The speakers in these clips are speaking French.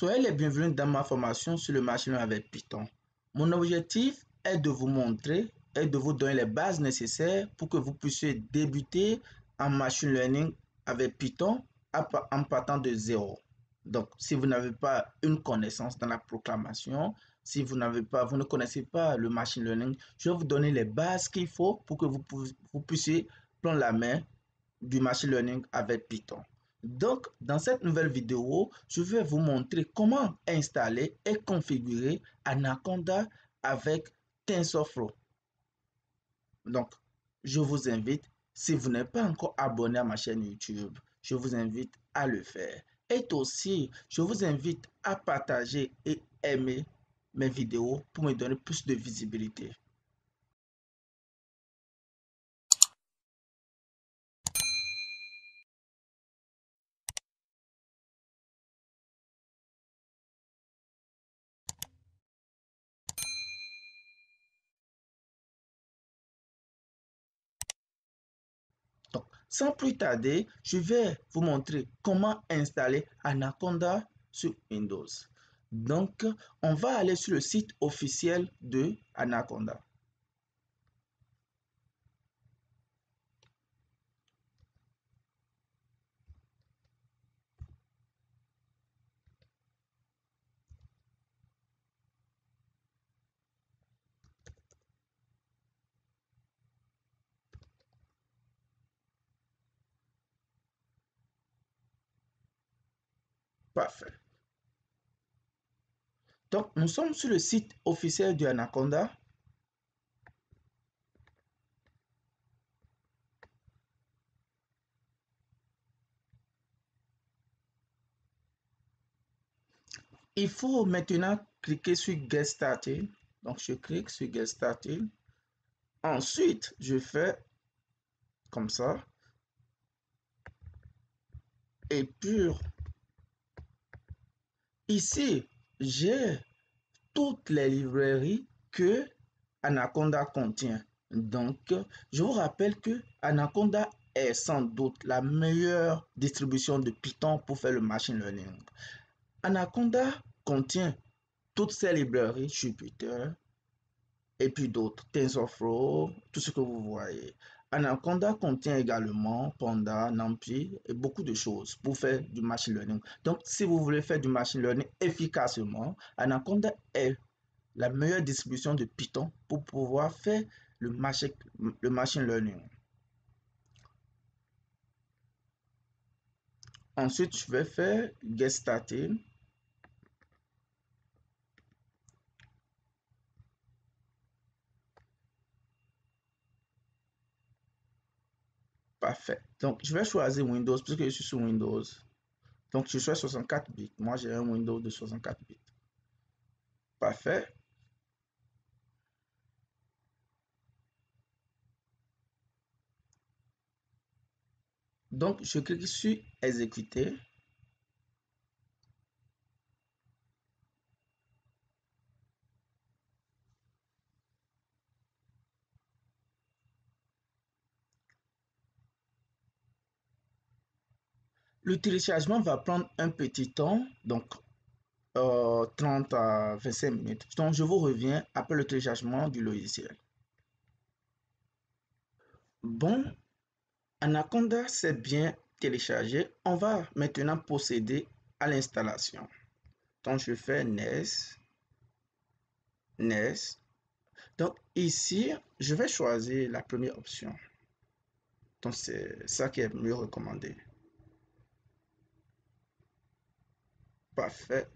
Soyez les bienvenus dans ma formation sur le machine learning avec Python. Mon objectif est de vous montrer et de vous donner les bases nécessaires pour que vous puissiez débuter en machine learning avec Python en partant de zéro. Donc, si vous n'avez pas une connaissance dans la proclamation, si vous ne connaissez pas le machine learning, je vais vous donner les bases qu'il faut pour que vous puissiez prendre la main du machine learning avec Python. Donc, dans cette nouvelle vidéo, je vais vous montrer comment installer et configurer Anaconda avec TensorFlow. Donc, je vous invite, si vous n'êtes pas encore abonné à ma chaîne YouTube, je vous invite à le faire. Et aussi, je vous invite à partager et aimer mes vidéos pour me donner plus de visibilité. Donc, sans plus tarder, je vais vous montrer comment installer Anaconda sur Windows. Donc, on va aller sur le site officiel de Anaconda. Parfait. Donc, nous sommes sur le site officiel de Anaconda. Il faut maintenant cliquer sur Get Started. Donc, je clique sur Get Started. Ensuite, je fais comme ça. Et puis, ici, j'ai toutes les librairies que Anaconda contient. Donc, je vous rappelle que Anaconda est sans doute la meilleure distribution de Python pour faire le machine learning. Anaconda contient toutes ces librairies, Jupyter et puis d'autres, TensorFlow, tout ce que vous voyez. Anaconda contient également Panda, NumPy et beaucoup de choses pour faire du machine learning. Donc, si vous voulez faire du machine learning efficacement, Anaconda est la meilleure distribution de Python pour pouvoir faire le machine learning. Ensuite, je vais faire Get Started. Parfait. Donc, je vais choisir Windows puisque je suis sur Windows. Donc, je choisis 64 bits. Moi, j'ai un Windows de 64 bits. Parfait. Donc, je clique sur Exécuter. Le téléchargement va prendre un petit temps, donc 30 à 25 minutes. Donc, je vous reviens après le téléchargement du logiciel. Bon, Anaconda s'est bien téléchargé. On va maintenant procéder à l'installation. Donc, je fais NES. Donc, ici, je vais choisir la première option. Donc, c'est ça qui est mieux recommandé. Parfait.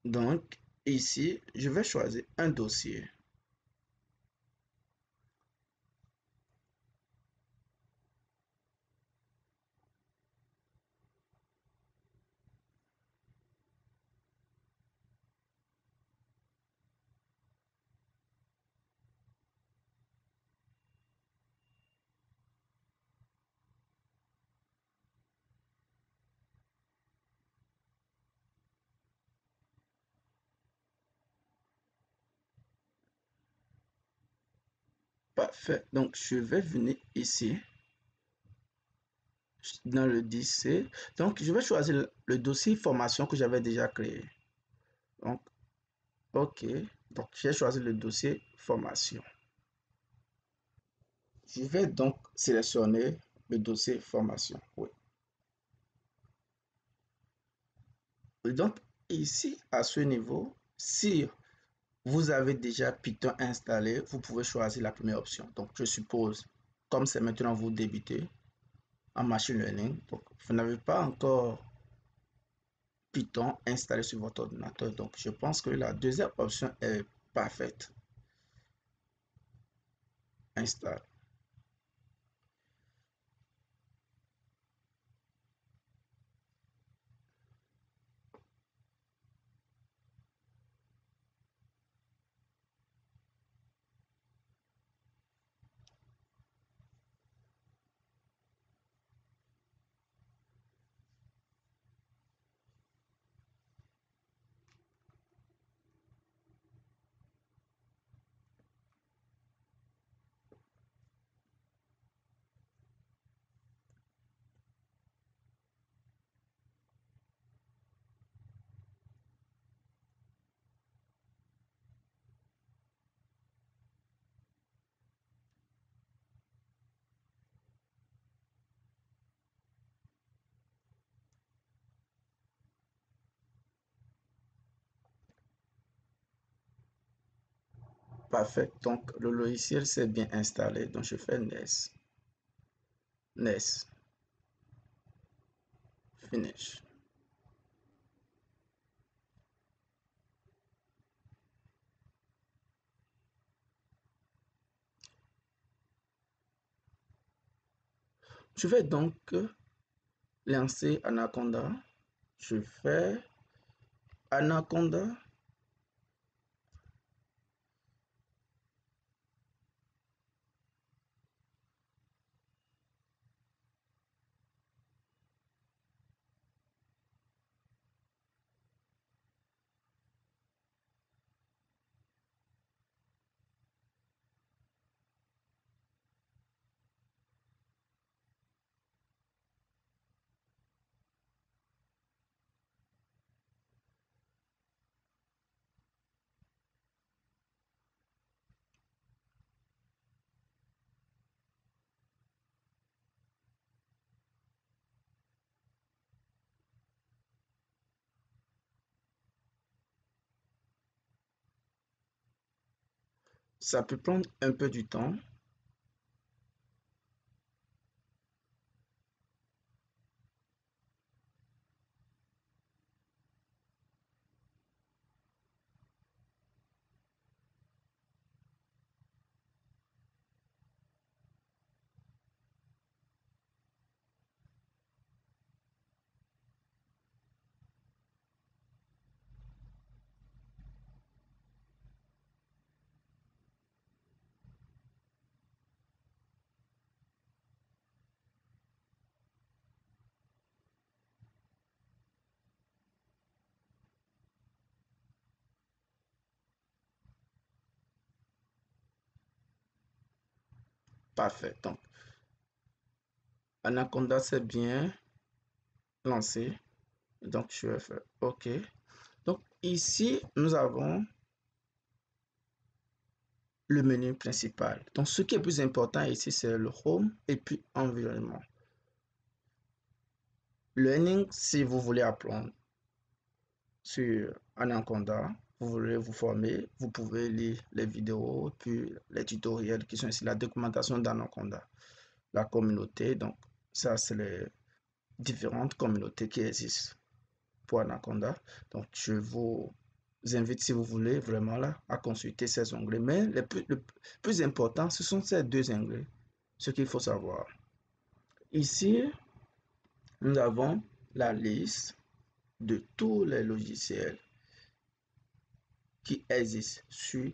Donc, ici, je vais choisir un dossier. Parfait. Donc, je vais venir ici. dans le 10C. Donc, je vais choisir le dossier formation que j'avais déjà créé. Donc, OK. Donc, j'ai choisi le dossier formation. Je vais donc sélectionner le dossier formation. Oui. Et donc, ici, à ce niveau, si vous avez déjà Python installé, vous pouvez choisir la première option. Donc, je suppose, comme c'est maintenant vous débutez en machine learning, donc vous n'avez pas encore Python installé sur votre ordinateur. Donc, je pense que la deuxième option est parfaite. Installe. Parfait. Donc, le logiciel s'est bien installé. Donc, je fais NES. NES. Finish. Je vais donc lancer Anaconda. Je fais Anaconda. Ça peut prendre un peu du temps. Parfait. Donc, Anaconda c'est bien lancé. Donc, je vais faire OK. Donc, ici, nous avons le menu principal. Donc, ce qui est plus important ici, c'est le Home et puis Environnement. Learning, si vous voulez apprendre sur Anaconda, vous voulez vous former, vous pouvez lire les vidéos, puis les tutoriels qui sont ici, la documentation d'Anaconda. La communauté, donc, ça, c'est les différentes communautés qui existent pour Anaconda. Donc, je vous invite, si vous voulez, vraiment là, à consulter ces onglets. Mais le plus important, ce sont ces deux onglets. Ce qu'il faut savoir. Ici, nous avons la liste de tous les logiciels qui existent sur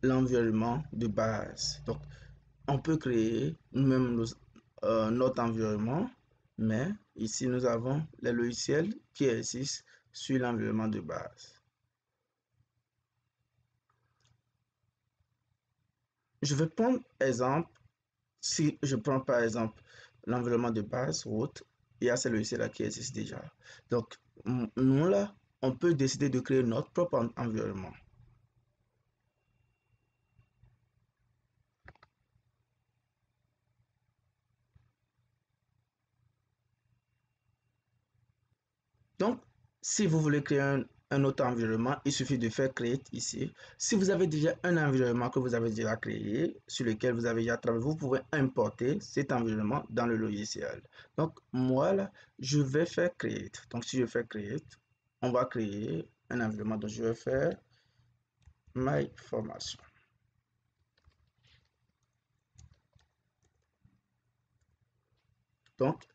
l'environnement de base. Donc, on peut créer nous-mêmes notre environnement, mais ici, nous avons les logiciels qui existent sur l'environnement de base. Je vais prendre exemple, si je prends par exemple l'environnement de base, route, il y a ce logiciel-là qui existe déjà. Donc, nous, là, on peut décider de créer notre propre environnement. Donc, si vous voulez créer un autre environnement, il suffit de faire create ici. Si vous avez déjà un environnement que vous avez déjà créé, sur lequel vous avez déjà travaillé, vous pouvez importer cet environnement dans le logiciel. Donc, moi, là, je vais faire create. Donc, si je fais create, on va créer un environnement. Donc, je vais faire my formation. Donc,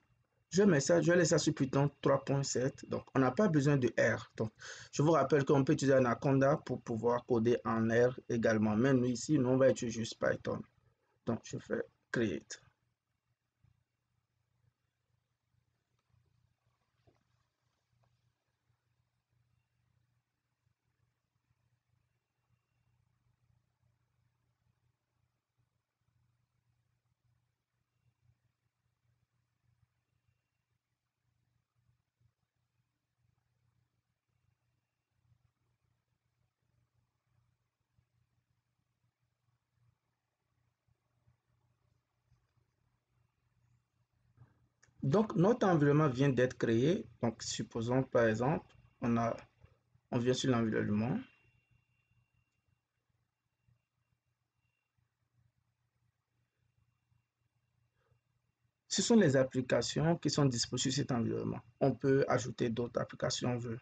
je vais laisser ça sur Python 3.7. Donc, on n'a pas besoin de R. Donc, je vous rappelle qu'on peut utiliser Anaconda pour pouvoir coder en R également. Mais nous, ici, nous, on va utiliser juste Python. Donc, je fais create. Donc, notre environnement vient d'être créé. Donc, supposons, par exemple, on vient sur l'environnement. Ce sont les applications qui sont disponibles sur cet environnement. On peut ajouter d'autres applications on veut.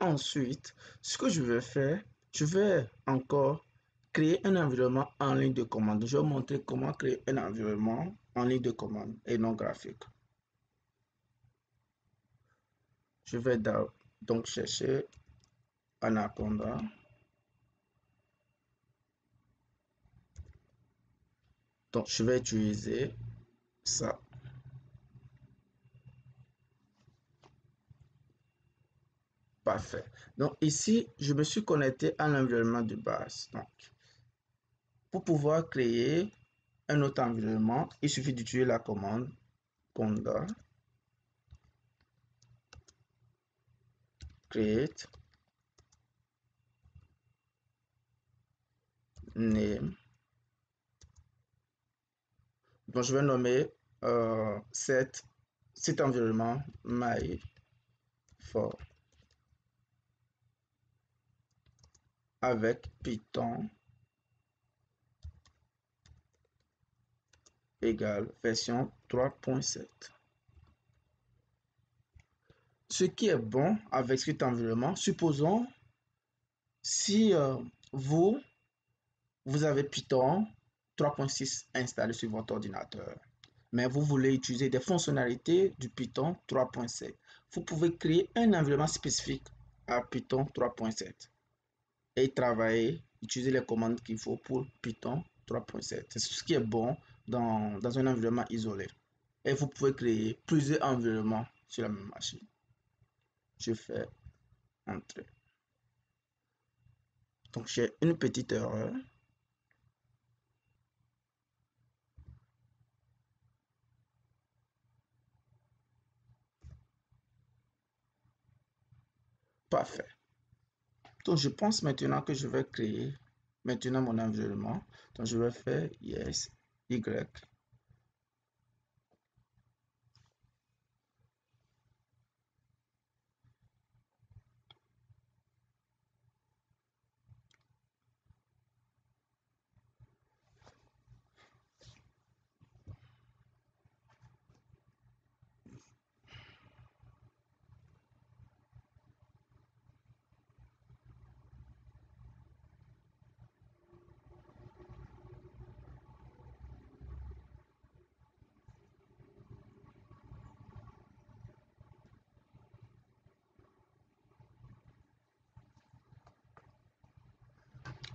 Ensuite, ce que je vais faire, je vais encore créer un environnement en ligne de commande. Je vais montrer comment créer un environnement en ligne de commande et non graphique. Je vais donc chercher Anaconda. Donc, je vais utiliser ça. Parfait. Donc, ici, je me suis connecté à l'environnement de base. Donc, pour pouvoir créer un autre environnement, il suffit d'utiliser la commande conda create name. Donc, je vais nommer cet environnement my for avec Python égale version 3.7. Ce qui est bon avec cet environnement, supposons si vous avez Python 3.6 installé sur votre ordinateur, mais vous voulez utiliser des fonctionnalités du Python 3.7. Vous pouvez créer un environnement spécifique à Python 3.7 et travailler, utiliser les commandes qu'il faut pour Python 3.7. C'est ce qui est bon dans un environnement isolé. Et vous pouvez créer plusieurs environnements sur la même machine. Je fais entrer. Donc j'ai une petite erreur. Parfait. Donc je pense maintenant que je vais créer maintenant mon environnement. Donc je vais faire yes, y.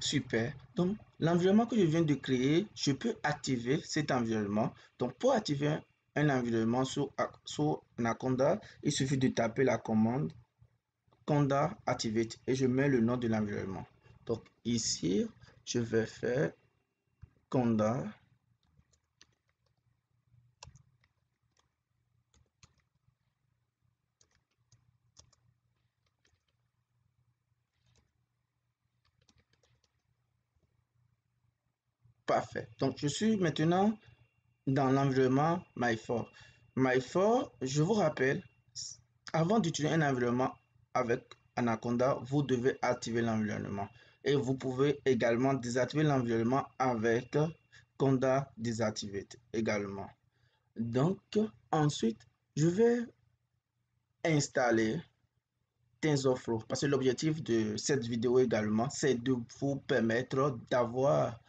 Super. Donc, l'environnement que je viens de créer, je peux activer cet environnement. Donc, pour activer un environnement sur Anaconda, il suffit de taper la commande conda activate et je mets le nom de l'environnement. Donc, ici, je vais faire Conda. Parfait. Donc, je suis maintenant dans l'environnement MyFor. MyFor, je vous rappelle, avant d'utiliser un environnement avec Anaconda, vous devez activer l'environnement. Et vous pouvez également désactiver l'environnement avec Conda Deactivate également. Donc, ensuite, je vais installer TensorFlow parce que l'objectif de cette vidéo également, c'est de vous permettre d'avoir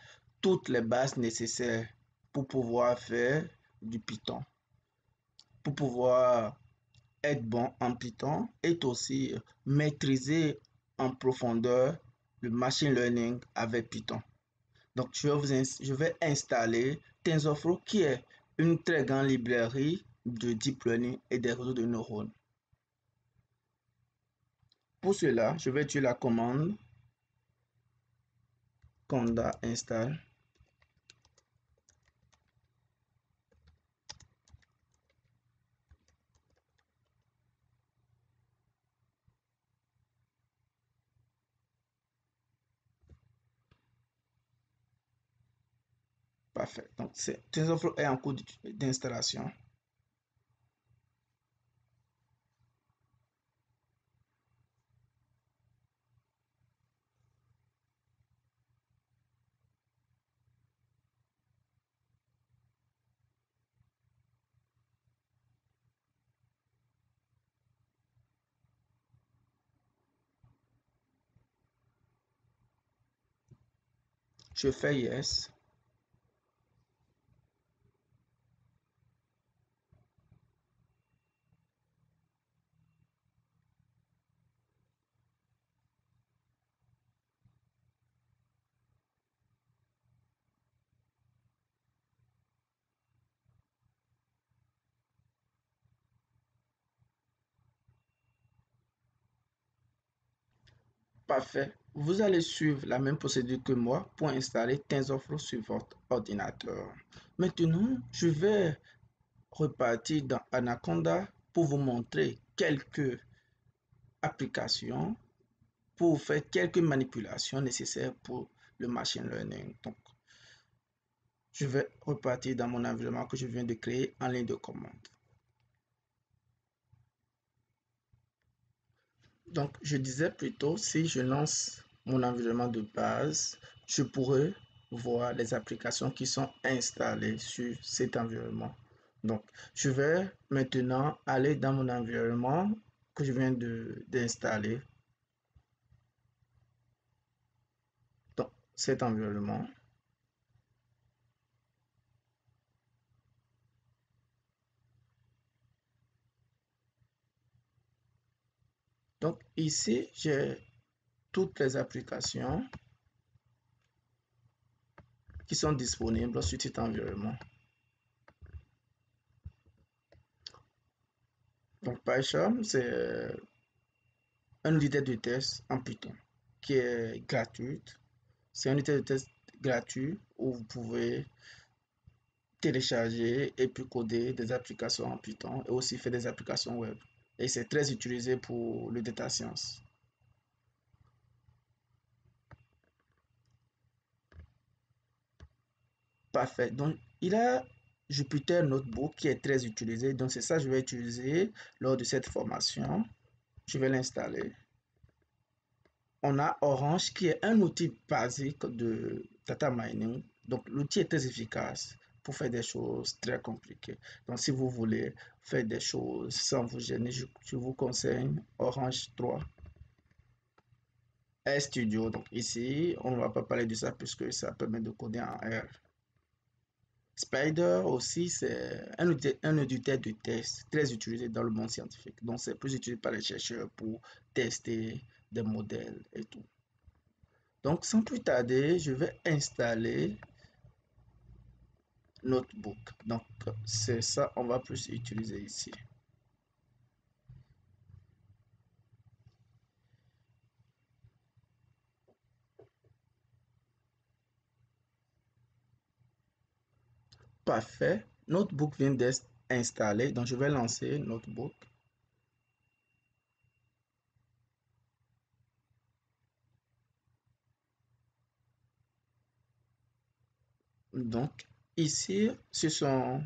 toutes les bases nécessaires pour pouvoir faire du Python, pour pouvoir être bon en Python et aussi maîtriser en profondeur le machine learning avec Python. Donc, je vais installer TensorFlow qui est une très grande librairie de deep learning et des réseaux de neurones. Pour cela, je vais utiliser la commande conda install. Parfait. Donc, TensorFlow est en cours d'installation. Je fais yes. Parfait. Vous allez suivre la même procédure que moi pour installer TensorFlow sur votre ordinateur. Maintenant, je vais repartir dans Anaconda pour vous montrer quelques applications, pour faire quelques manipulations nécessaires pour le machine learning. Donc, je vais repartir dans mon environnement que je viens de créer en ligne de commande. Donc, je disais plutôt, si je lance mon environnement de base, je pourrais voir les applications qui sont installées sur cet environnement. Donc, je vais maintenant aller dans mon environnement que je viens d'installer. Donc, cet environnement. Donc, ici, j'ai toutes les applications qui sont disponibles sur cet environnement. Donc, PyCharm, c'est un outil de test en Python qui est gratuite. C'est un outil de test gratuit où vous pouvez télécharger et puis coder des applications en Python et aussi faire des applications web. Et c'est très utilisé pour le data science. Parfait. Donc, il a Jupyter Notebook qui est très utilisé. Donc, c'est ça que je vais utiliser lors de cette formation. Je vais l'installer. On a Orange qui est un outil basique de data mining. Donc, l'outil est très efficace pour faire des choses très compliquées. Donc, si vous voulez faire des choses sans vous gêner, je vous conseille Orange 3. RStudio, donc ici, on ne va pas parler de ça puisque ça permet de coder en R. Spider aussi, c'est un éditeur de test très utilisé dans le monde scientifique. Donc, c'est plus utilisé par les chercheurs pour tester des modèles et tout. Donc, sans plus tarder, je vais installer Notebook. Donc, c'est ça, on va plus utiliser ici. Parfait. Notebook vient d'être installé. Donc, je vais lancer Notebook. Donc, ici, ce sont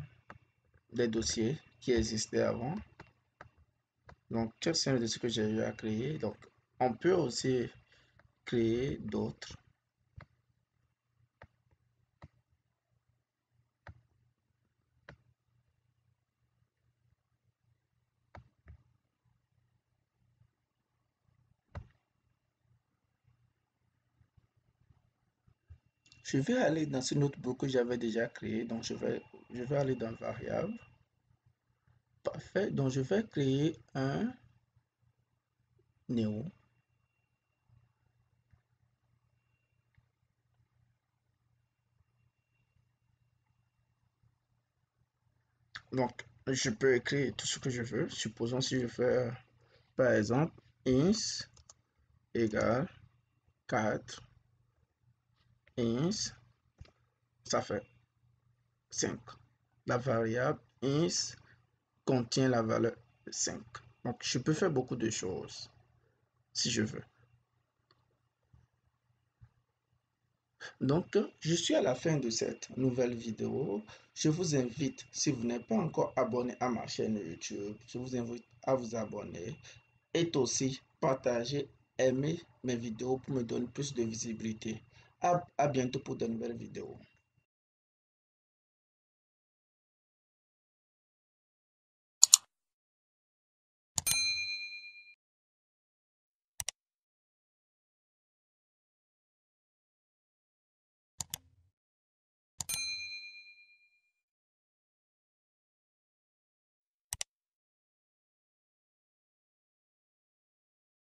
des dossiers qui existaient avant. Donc, c'est un dossier que j'ai eu à créer. Donc, on peut aussi créer d'autres. Je vais aller dans ce notebook que j'avais déjà créé. Donc, je vais aller dans variable. Parfait. Donc, je vais créer un néo. Donc, je peux écrire tout ce que je veux. Supposons si je fais, par exemple, ins égale 4, ins, ça fait 5. La variable ins contient la valeur 5. Donc, je peux faire beaucoup de choses si je veux. Donc, je suis à la fin de cette nouvelle vidéo. Je vous invite, si vous n'êtes pas encore abonné à ma chaîne YouTube, je vous invite à vous abonner et aussi partager, aimer mes vidéos pour me donner plus de visibilité. À bientôt pour de nouvelles vidéos.